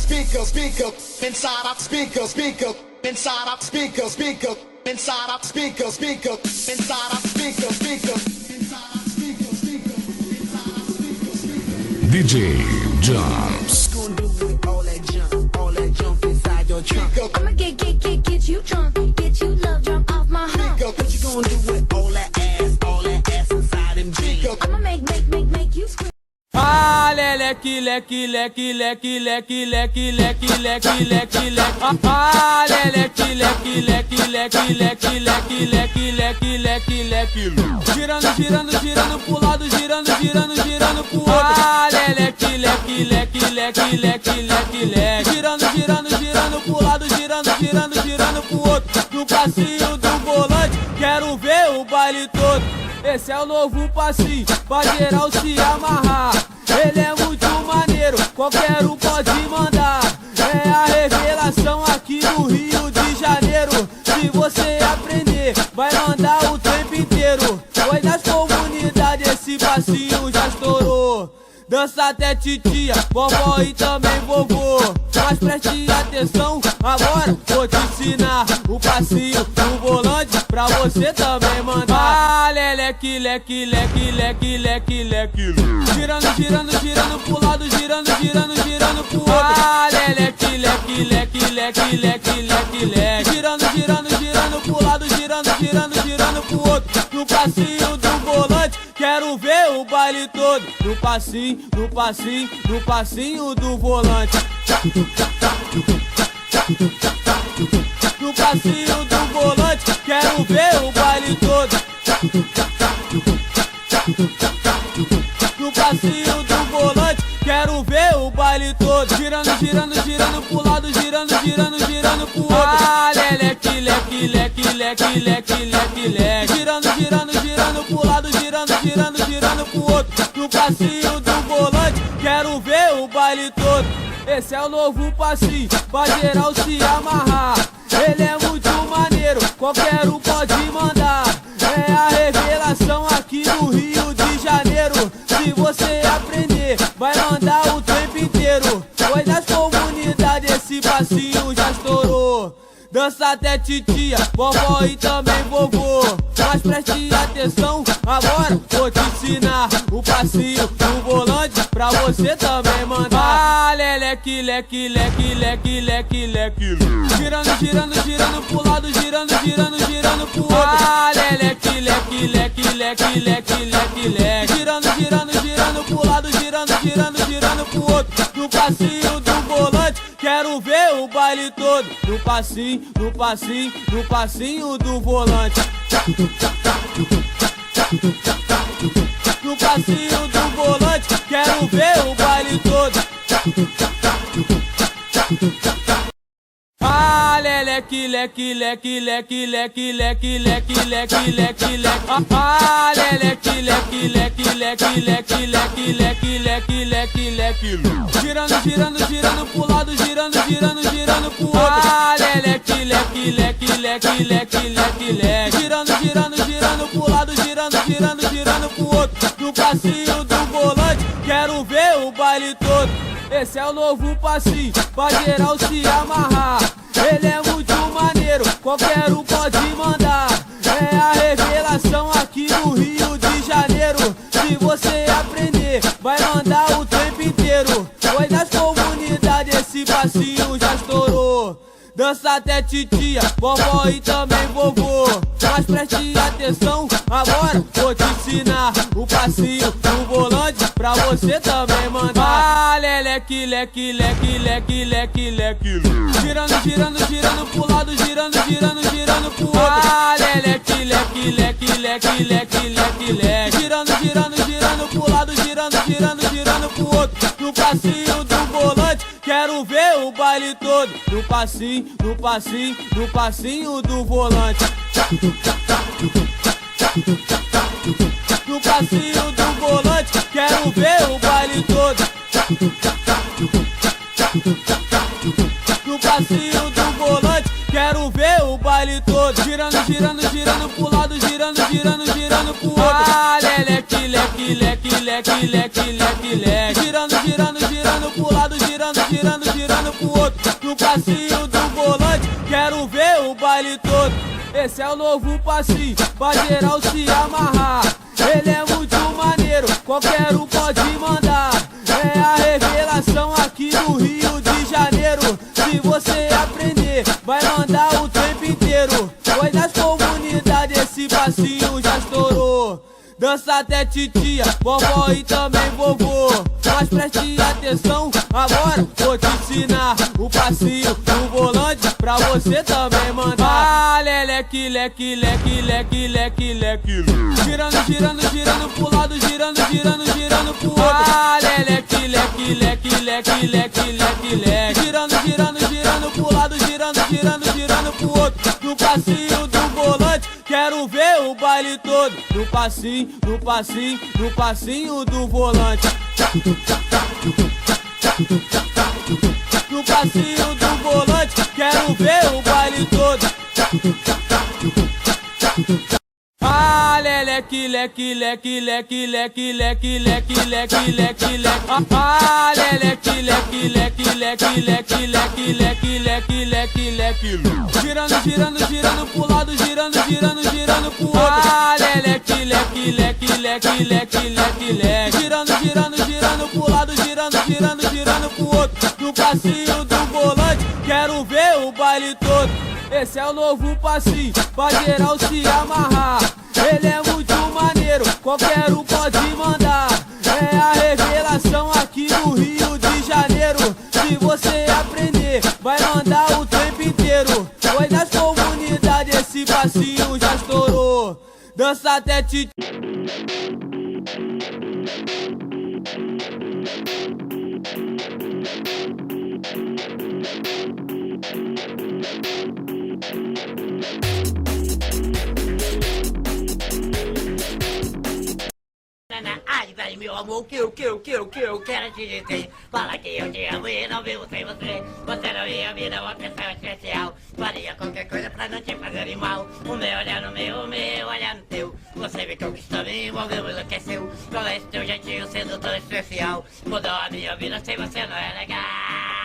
speaker, speaker, inside out speaker, speaker, inside out speaker, speaker, inside out speaker, speaker, inside out speaker, speaker, inside out speaker, speaker, inside out speaker, speaker. DJ Jumps. All that junk inside your trunk. I'ma get you drunk, get you love drunk off my hump. What you gonna do with all that ass inside them jeans? I'ma make you scream. Ah, leque, leque, leque, leque, leque, leque, leque, leque, leque, leque. Ah, leque, leque, leque, leque, leque, leque, leque, leque, leque, leque. Girando, girando, girando pro lado, girando, girando, girando pro outro. Ah, leque, leque, leque, leque, leque, leque, leque. Girando, girando, girando pro lado, girando, girando, girando pro outro. No passinho do volante, quero ver o baile todo. Esse é o novo passinho, pra geral se amarrar. Ele é muito maneiro, qualquer um pode mandar. É a revelação aqui no Rio de Janeiro. Se você aprender, vai mandar o tempo inteiro. Foi nas comunidades, esse passinho já estourou. Dança até titia, vovó e também vovô. Mas preste atenção, agora vou te ensinar o passinho do volante pra você também mandar. Ah, leque, leque, leque, leque, leque, leque. Girando, girando, girando pro lado, girando, girando, girando pro outro. Ah, leque, leque, leque, leque, leque, leque, leque. Girando, girando, girando pro lado, girando, girando, girando pro outro. No passinho do volante, quero ver o baile todo. No passinho, no passinho, no passinho do volante. No passinho do volante, quero ver o baile todo. No passinho do volante, quero ver o baile todo. Girando, girando, girando pro lado, girando, girando, girando pro outro. Ah, leque, leque, leque, leque, leque, leque, leque. Girando, girando, girando pro lado, girando, girando, girando pro outro. No passinho do volante, quero ver o baile todo. Esse é o novo passinho, pra geral se amarrar. Ele é muito maneiro, qualquer um pode mandar. É a revelação aqui no Rio de Janeiro. Se você aprender, vai mandar o tempo inteiro. Foi nas comunidades, esse passinho já estourou. Dança até titia, vovó e também vovô. Mas preste atenção, agora vou te ensinar o passinho do volante pra você também mandar. Ah, leque, leque, leque, leque, leque, leque. Girando, girando, girando pro lado, girando, girando, girando pro outro. Ah, leque, leque, leque, leque, leque, leque, leque. Girando, girando, girando pro lado, girando, girando, girando pro outro. No passinho do volante, quero ver o baile todo. No passinho, no passinho, no passinho do volante. No passinho do volante, quero ver o baile todo. Ah, leque, leque, leque, leque, leque, leque, leque, leque, leque, leque. Ah, leque, leque, leque, leque, leque, leque, leque, leque, leque, leque. Girando, girando, girando pro lado, girando, girando, girando pro outro. Ah, leque, leque, leque, leque, leque, leque, leque. Girando, girando, girando pro lado, girando, girando, girando pro outro. No passinho do volante, quero ver o baile todo. Esse é o novo passinho, pra geral se amarrar. Ele é muito maneiro, qualquer um pode mandar. É a revelação aqui no Rio de Janeiro. Se você aprender, vai mandar o tempo inteiro. Foi nas comunidades, esse passinho já estourou. Dança até titia, vovó e também vovô. Mas preste atenção, agora vou te ensinar o passinho do volante pra você também mandar. Ah, leque, leque, leque, leque, leque, leque. Girando, girando, girando pro lado, girando, girando, girando pro outro. Ah, leque, leque, leque, leque, leque, leque, leque. Girando, girando, girando pro lado, girando, girando, girando pro outro. No passinho do volante, quero ver o baile todo. No passinho, no passinho, no passinho do volante. No passinho do volante, quero ver o baile todo. No passinho do volante, quero ver o baile todo. Girando, girando, girando pro lado, girando, girando, girando pro outro. Ah, leque, leque, leque, leque, leque, leque, leque. Girando, girando, girando pro lado, girando, girando, girando girando pro outro. No passinho do volante, quero ver o baile todo. Esse é o novo passinho, pra geral se amarrar. Ele é muito maneiro, qualquer um pode mandar. É a revelação aqui no Rio de Janeiro. Se você aprender, vai mandar o tempo inteiro. Pois nas comunidades esse passinho já estourou. Dança até titia, vovó e também vovô. Mas preste atenção, agora vou te ensinar o passinho do volante pra você também mandar. Ah, leque, leque, leque, leque, leque, leque. Girando, girando, girando pro lado, girando, girando, girando pro outro. Ah, leque, leque, leque, leque, leque, leque, leque. Girando, girando, girando pro lado, girando, girando, girando pro outro. No passinho do volante, quero ver o baile todo. No passinho, no passinho, no passinho do volante. No passinho do volante, quero ver o baile todo. Ah, leque, leque, leque, leque, leque, leque, leque, leque, leque, leque. Ah, leque, leque, leque, leque, leque, leque, leque, leque, leque, leque. Girando, girando, girando pro lado, girando, girando, girando pro outro. Ah, leque, leque, leque, leque, leque, leque, leque. Girando, girando, girando pro lado, girando, girando, girando pro outro. No passinho do volante, quero ver o baile todo. Esse é o novo passinho, pra geral se amarrar. Ele é muito maneiro, qualquer um pode mandar. É a revelação aqui no Rio de Janeiro. Se você aprender, vai mandar o tempo inteiro. Pois nas comunidades esse passinho já estourou. Dança até te... Ai, velho, meu amor, que eu quero te dizer. Fala que eu te amo e não vivo sem você. Você não ia me dar uma atenção especial. Faria qualquer coisa pra não te fazer mal. O meu olhar no meu, o meu olhar no teu. Você me conquistou, me envolveu, me enlouqueceu. Com esse teu jeitinho sendo tão especial. Mudou a minha vida, sem você não é legal.